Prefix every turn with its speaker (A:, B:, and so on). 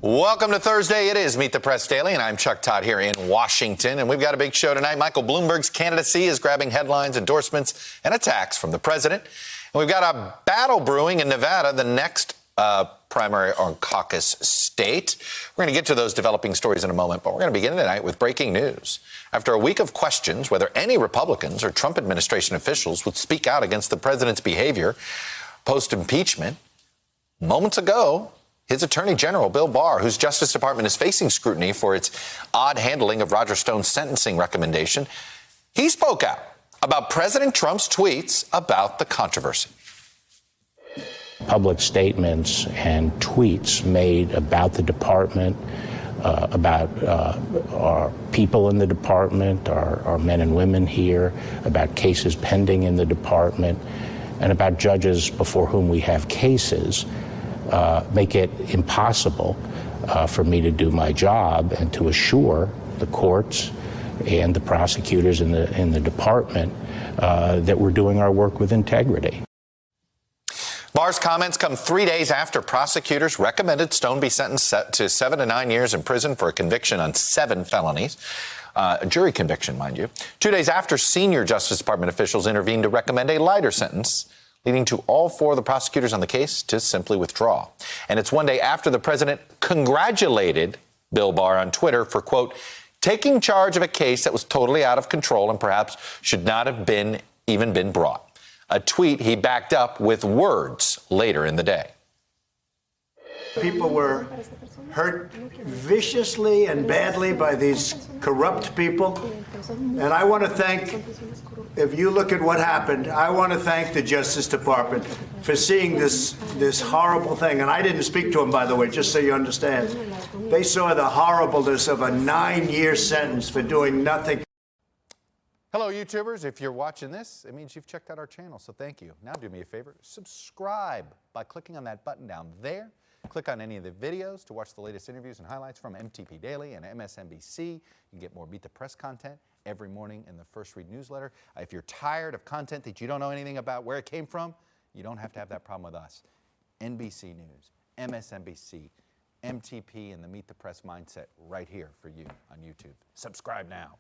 A: Welcome to Thursday. It is Meet the Press Daily, and I'm Chuck Todd here in Washington. And we've got a big show tonight. Michael Bloomberg's candidacy is grabbing headlines, endorsements, and attacks from the president. And we've got a battle brewing in Nevada, the next primary or caucus state. We're going to get to those developing stories in a moment, but we're going to begin tonight with breaking news. After a week of questions whether any Republicans or Trump administration officials would speak out against the president's behavior post-impeachment, moments ago, his Attorney General, Bill Barr, whose Justice Department is facing scrutiny for its odd handling of Roger Stone's sentencing recommendation, he spoke out about President Trump's tweets about the controversy.
B: Public statements and tweets made about the department, about our people in the department, our men and women here, about cases pending in the department, and about judges before whom we have cases, make it impossible for me to do my job and to assure the courts and the prosecutors in the department that we're doing our work with integrity.
A: Barr's comments come 3 days after prosecutors recommended Stone be sentenced to 7 to 9 years in prison for a conviction on 7 felonies. A jury conviction, mind you. 2 days after senior Justice Department officials intervened to recommend a lighter sentence, leading to all 4 of the prosecutors on the case to simply withdraw. And it's 1 day after the president congratulated Bill Barr on Twitter for, quote, taking charge of a case that was totally out of control and perhaps should not have even been brought. A tweet he backed up with words later in the day.
C: People were hurt viciously and badly by these corrupt people. And I want to thank, if you look at what happened, I want to thank the Justice Department for seeing this horrible thing. And I didn't speak to them, by the way, just so you understand. They saw the horribleness of a 9-year sentence for doing nothing.
A: Hello, YouTubers. If you're watching this, it means you've checked out our channel, so thank you. Now do me a favor, subscribe by clicking on that button down there. Click on any of the videos to watch the latest interviews and highlights from MTP Daily and MSNBC. You can get more Meet the Press content every morning in the First Read newsletter. If you're tired of content that you don't know anything about where it came from, you don't have to have that problem with us. NBC News, MSNBC, MTP, and the Meet the Press mindset right here for you on YouTube. Subscribe now.